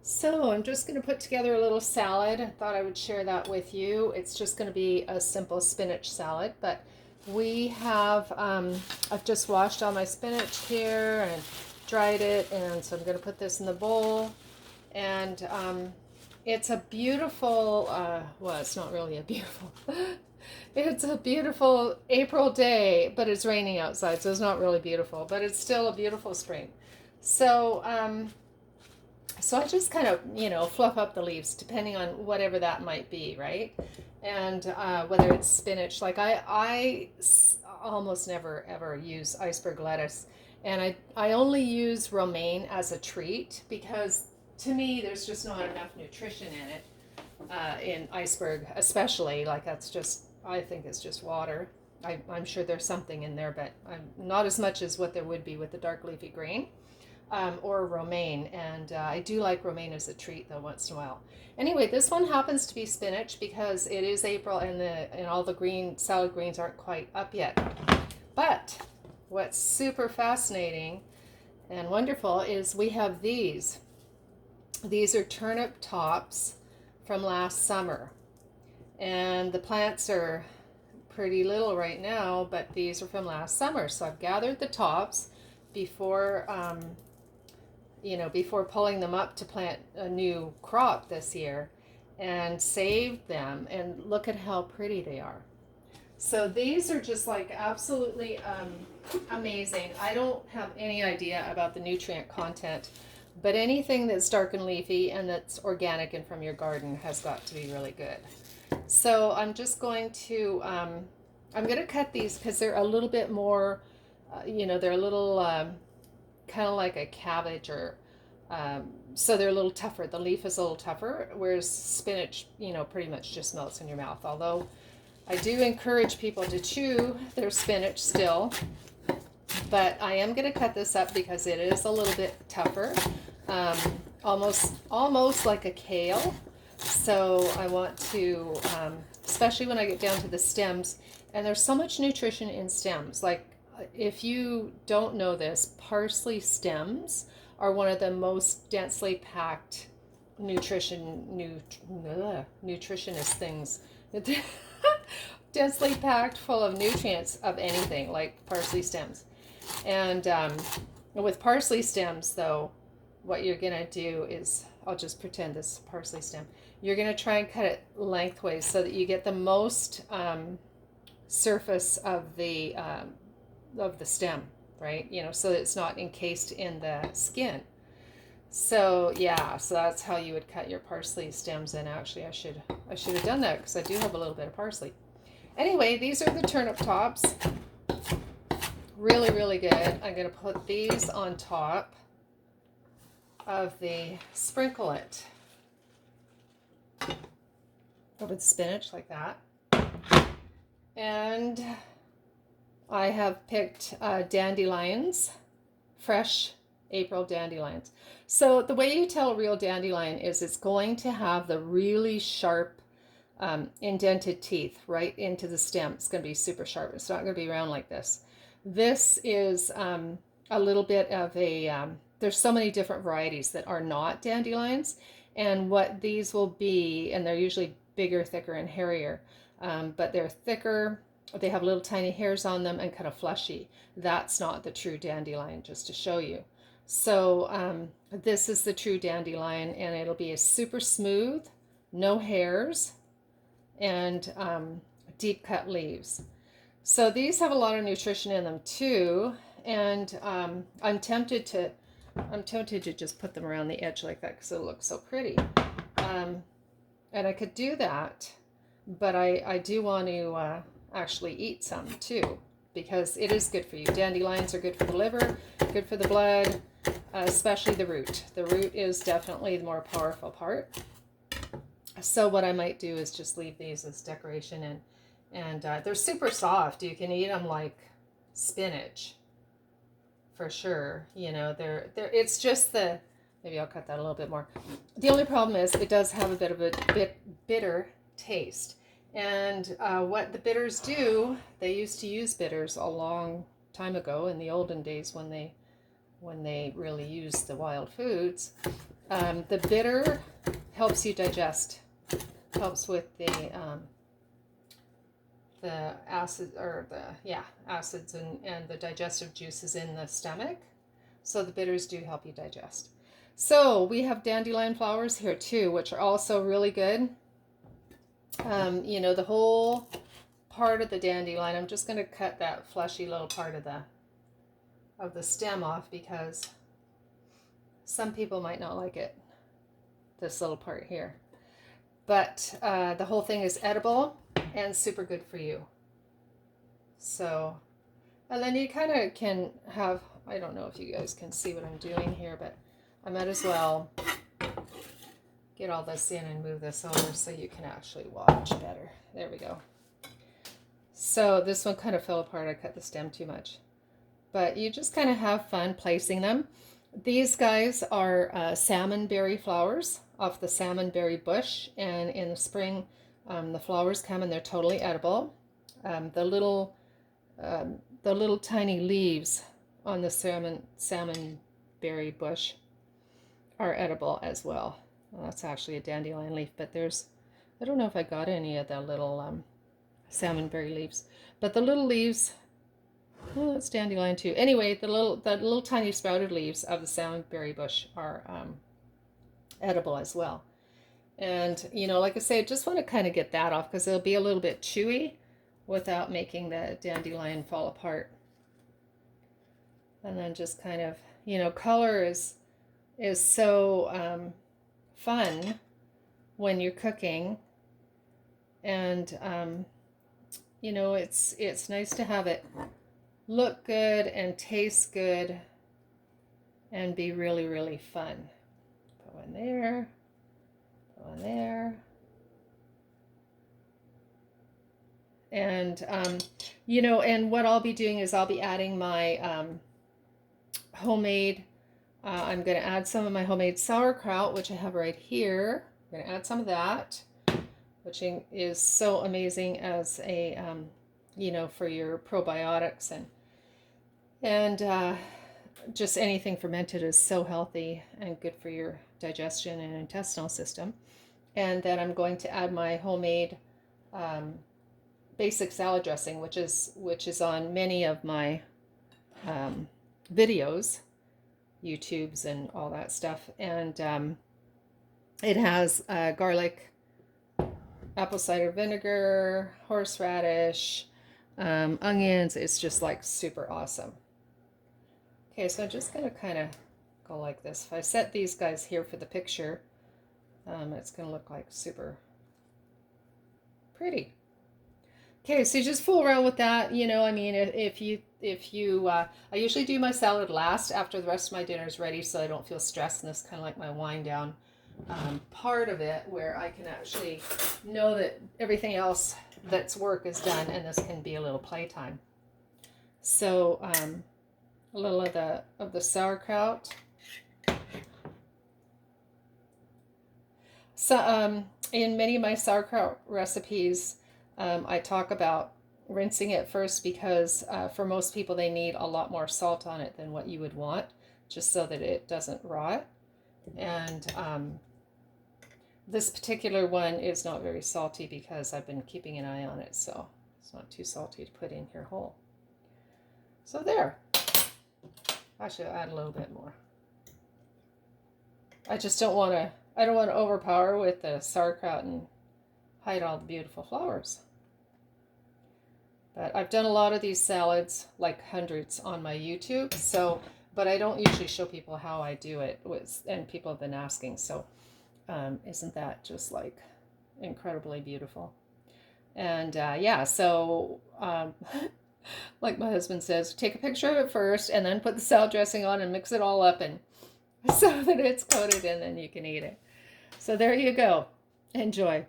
So I'm just going to put together a little salad. I thought I would share that with you. It's just going to be a simple spinach salad, but we have, I've just washed all my spinach here and dried it, and so I'm going to put this in the bowl. And it's a beautiful, well, it's not really a beautiful, it's a beautiful April day, but it's raining outside, so it's not really beautiful, but it's still a beautiful spring. So, so I just kind of, fluff up the leaves depending on whatever that might be, right? And whether it's spinach, like almost never ever use iceberg lettuce. And I only use romaine as a treat because to me there's just not enough nutrition in it, in iceberg especially. Like that's just, I think it's just water. I'm sure there's something in there, but not as much as what there would be with the dark leafy green. Or romaine, and I do like romaine as a treat though once in a while. Anyway, this one happens to be spinach because it is April and all the green salad greens aren't quite up yet. But what's super fascinating and wonderful is we have these. These are turnip tops from last summer, and the plants are pretty little right now, but these are from last summer. So I've gathered the tops before before pulling them up to plant a new crop this year, and saved them, and look at how pretty they are. So these are just like absolutely amazing. I don't have any idea about the nutrient content, but anything that's dark and leafy and that's organic and from your garden has got to be really good. So I'm just going to I'm going to cut these because they're a little bit more they're a little kind of like a cabbage, or so they're a little tougher. The leaf is a little tougher, whereas spinach, pretty much just melts in your mouth. Although I do encourage people to chew their spinach still, but I am going to cut this up because it is a little bit tougher, almost like a kale. So I want to, especially when I get down to the stems, and there's so much nutrition in stems. Like, if you don't know this, parsley stems are one of the most densely packed nutritionist things. Densely packed full of nutrients of anything, like parsley stems. And with parsley stems, though, what you're going to do is, I'll just pretend this is parsley stem. You're going to try and cut it lengthways so that you get the most surface of the stem, right? So it's not encased in the skin. So yeah, so that's how you would cut your parsley stems. And actually, I should have done that because I do have a little bit of parsley. Anyway, these are the turnip tops. Really, really good. I'm going to put these on top of the sprinkle it with spinach like that. And I have picked dandelions, fresh April dandelions. So the way you tell a real dandelion is it's going to have the really sharp indented teeth right into the stem. It's going to be super sharp. It's not going to be round like this. This is a little bit of a, there's so many different varieties that are not dandelions. And what these will be, and they're usually bigger, thicker, and hairier, but they're thicker. They have little tiny hairs on them and kind of fleshy. That's not the true dandelion, just to show you. So this is the true dandelion, and it'll be a super smooth, no hairs, and deep cut leaves. So these have a lot of nutrition in them too, and I'm tempted to just put them around the edge like that because it looks so pretty. And I could do that, but I do want to actually eat some too, because it is good for you. Dandelions are good for the liver, good for the blood, especially the root. The root is definitely the more powerful part. So what I might do is just leave these as decoration, and they're super soft. You can eat them like spinach for sure. They're it's just the, maybe I'll cut that a little bit more. The only problem is it does have a bit of a bitter taste. And what the bitters do, they used to use bitters a long time ago in the olden days when they really used the wild foods. The bitter helps you digest, helps with the acid, or acids and the digestive juices in the stomach. So the bitters do help you digest. So we have dandelion flowers here too, which are also really good. The whole part of the dandelion, I'm just going to cut that fleshy little part of the stem off, because some people might not like it, this little part here. But the whole thing is edible and super good for you. So, and then you kind of can have, I don't know if you guys can see what I'm doing here, but I might as well get all this in and move this over so you can actually watch better. There we go. So this one kind of fell apart. I cut the stem too much. But you just kind of have fun placing them. These guys are salmonberry flowers off the salmonberry bush, and in the spring the flowers come and they're totally edible. The little tiny leaves on the salmonberry bush are edible as well. Well, that's actually a dandelion leaf, but I don't know if I got any of the little salmonberry leaves, but the little leaves, well, it's dandelion too. Anyway, the little tiny sprouted leaves of the salmonberry bush are edible as well. And like I say, I just want to kind of get that off because it'll be a little bit chewy without making the dandelion fall apart. And then just kind of, color is so fun when you're cooking, and it's nice to have it look good and taste good and be really, really fun. Put one there, put one there. And and what I'll be doing is I'll be adding my homemade, I'm going to add some of my homemade sauerkraut, which I have right here. I'm going to add some of that, which is so amazing as a, for your probiotics, and just anything fermented is so healthy and good for your digestion and intestinal system. And then I'm going to add my homemade basic salad dressing, which is on many of my videos, YouTubes and all that stuff. And it has garlic, apple cider vinegar, horseradish, onions. It's just like super awesome. Okay, so I'm just going to kind of go like this. If I set these guys here for the picture, it's going to look like super pretty. Okay, so you just fool around with that. If you I usually do my salad last after the rest of my dinner is ready, so I don't feel stressed, and this is kind of like my wind down part of it, where I can actually know that everything else that's work is done, and this can be a little playtime. So a little of the sauerkraut. So in many of my sauerkraut recipes, I talk about rinsing it first, because for most people they need a lot more salt on it than what you would want, just so that it doesn't rot. And this particular one is not very salty because I've been keeping an eye on it, so it's not too salty to put in here whole. So there. Actually, I'll add a little bit more. I just don't want to overpower with the sauerkraut and hide all the beautiful flowers. But I've done a lot of these salads, like hundreds, on my YouTube. But I don't usually show people how I do it, and people have been asking. So isn't that just like incredibly beautiful? And so like my husband says, take a picture of it first and then put the salad dressing on and mix it all up, and so that it's coated, and then you can eat it. So there you go. Enjoy.